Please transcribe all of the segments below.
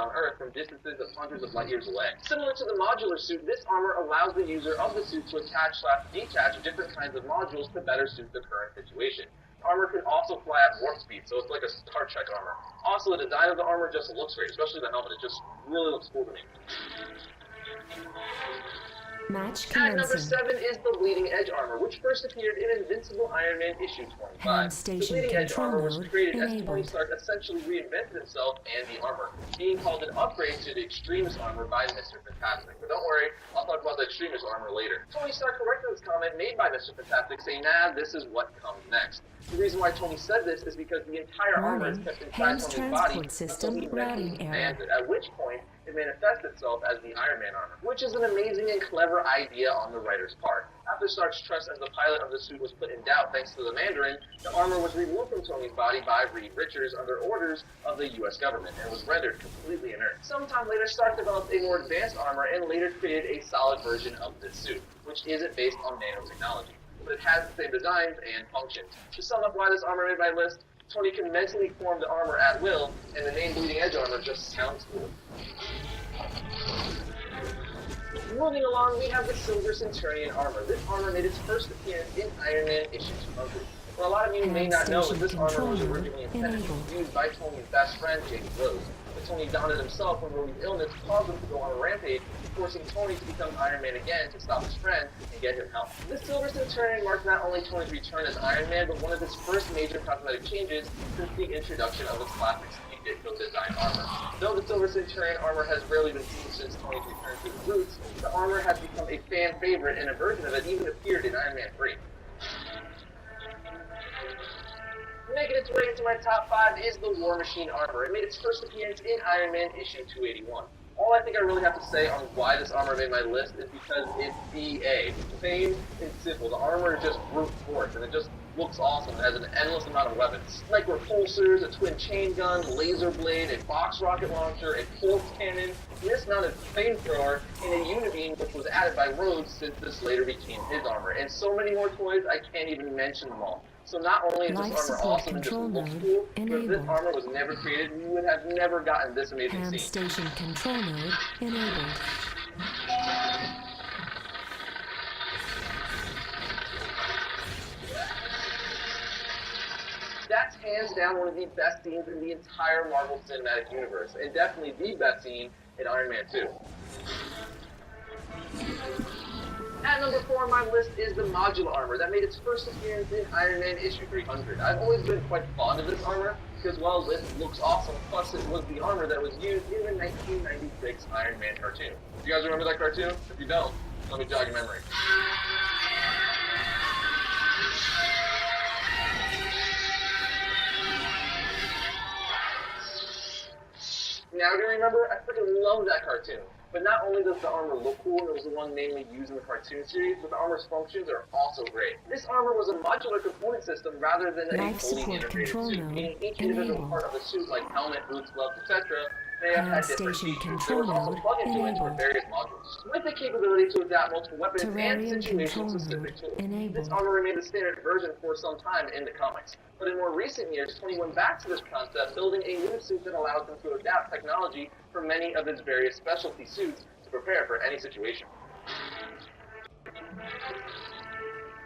on Earth from distances of hundreds of light years away. Similar to the modular suit, this armor allows the user of the suit to attach/detach different kinds of modules to better suit the current situation. The armor can also fly at warp speed, so it's like a Star Trek armor. Also, the design of the armor just looks great, especially the helmet. It just really looks cool to me. Match At number commencing. 7 is the Bleeding Edge armor, which first appeared in Invincible Iron Man issue 25. Hand The station Bleeding Edge control armor was mode created as Tony enabled. Stark essentially reinvented himself and the armor, being called an upgrade to the Extremis armor by Mr. Fantastic. But don't worry, I'll talk about the Extremis armor later. Tony Stark corrected this comment made by Mr. Fantastic, saying, nah, this is what comes next. The reason why Tony said this is because the entire armor is Warning, kept inside Ham's Tony's body transport system until he routing eventually error. commands it, at which point it manifests itself as the Iron Man armor, which is an amazing and clever idea on the writer's part. After Stark's trust as the pilot of the suit was put in doubt thanks to the Mandarin, the armor was removed from Tony's body by Reed Richards under orders of the U.S. government and was rendered completely inert. Sometime later, Stark developed a more advanced armor and later created a solid version of this suit, which isn't based on nanotechnology, but it has the same designs and functions. To sum up why this armor made my list, Tony can mentally form the armor at will, and the name Bleeding Edge armor just sounds cool. Moving along, we have the Silver Centurion armor. This armor made its first appearance in Iron Man issue 200. What a lot of you may not know is this armor was originally intended to be used by Tony's best friend, James Rhodes. But Tony donned it himself when Rhodey's illness caused him to go on a rampage, forcing Tony to become Iron Man again to stop his friend and get him help. This Silver Centurion marked not only Tony's return as Iron Man, but one of his first major cosmetic changes since the introduction of his classic Ditko design armor. Though the Silver Centurion armor has rarely been seen since Tony's return to his roots, the armor has become a fan favorite, and a version of it even appeared in Iron Man 3. Making its way into my top 5 is the War Machine armor. It made its first appearance in Iron Man issue 281. All I think I really have to say on why this armor made my list is because it's BA. Plain and simple. The armor is just brute force, and it just looks awesome. It has an endless amount of weapons. Like repulsors, a twin chain gun, laser blade, a box rocket launcher, a pulse cannon, dismounted flamethrower, and a unibeam which was added by Rhodes since this later became his armor. And so many more toys, I can't even mention them all. So not only is this armor awesome and just looks cool, but if this armor was never created, we would have never gotten this amazing Ham scene. station control mode enabled. That's hands down one of the best scenes in the entire Marvel Cinematic Universe, and definitely the best scene in Iron Man 2. At number 4 on my list is the modular armor that made its first appearance in Iron Man issue 300. I've always been quite fond of this armor because, well, it looks awesome, plus it was the armor that was used in the 1996 Iron Man cartoon. Do you guys remember that cartoon? If you don't, let me jog your memory. Now you're gonna remember, I freaking love that cartoon. But not only does the armor look cool, and it was the one mainly used in the cartoon series, but the armor's functions are also great. This armor was a modular component system rather than a fully integrated suit, meaning each individual part of the suit, like helmet, boots, gloves, etc., may have had different features. There was also plug-in joints for various modules, with the capability to adapt multiple weapons and situation-specific tools. This armor remained the standard version for some time in the comics. But in more recent years, Tony went back to this concept, building a new suit that allows him to adapt technology from many of his various specialty suits to prepare for any situation.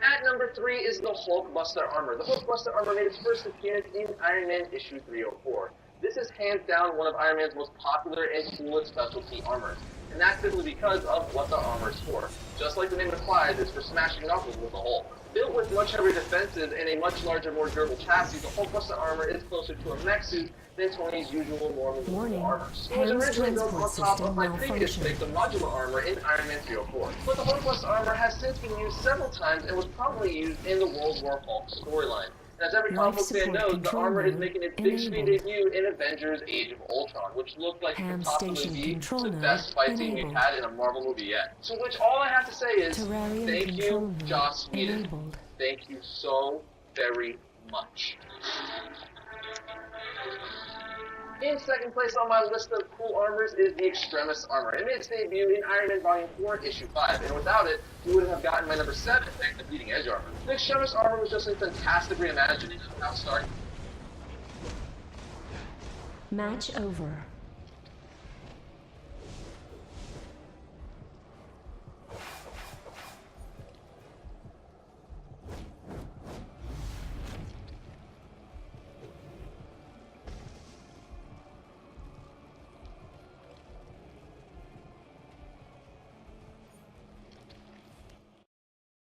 At number 3 is the Hulkbuster armor. The Hulkbuster armor made its first appearance in Iron Man issue 304. This is hands down one of Iron Man's most popular and coolest specialty armors, and that's simply because of what the armor is for. Just like the name implies, it's for smashing knuckles with the Hulk. Built with much heavier defenses and a much larger, more durable chassis, the Hulkbuster armor is closer to a mech suit than Tony's usual normal armor. It was originally built on top of my previous pick, the modular armor in Iron Man 304. But the Hulkbuster armor has since been used several times and was probably used in the World War Hulk storyline. As every comic book fan knows, the armor is making its big screen debut in Avengers Age of Ultron, which looked like it could possibly be the best fight scene we've had in a Marvel movie yet. So which all I have to say is, thank you, Joss Whedon. Thank you so very much. In second place on my list of cool armors is the Extremis armor. It made its debut in Iron Man Volume 4, Issue 5, and without it, you wouldn't have gotten my number 7 pick, the Bleeding Edge armor. The Extremis armor was just a fantastic reimagining of how Stark. Match over.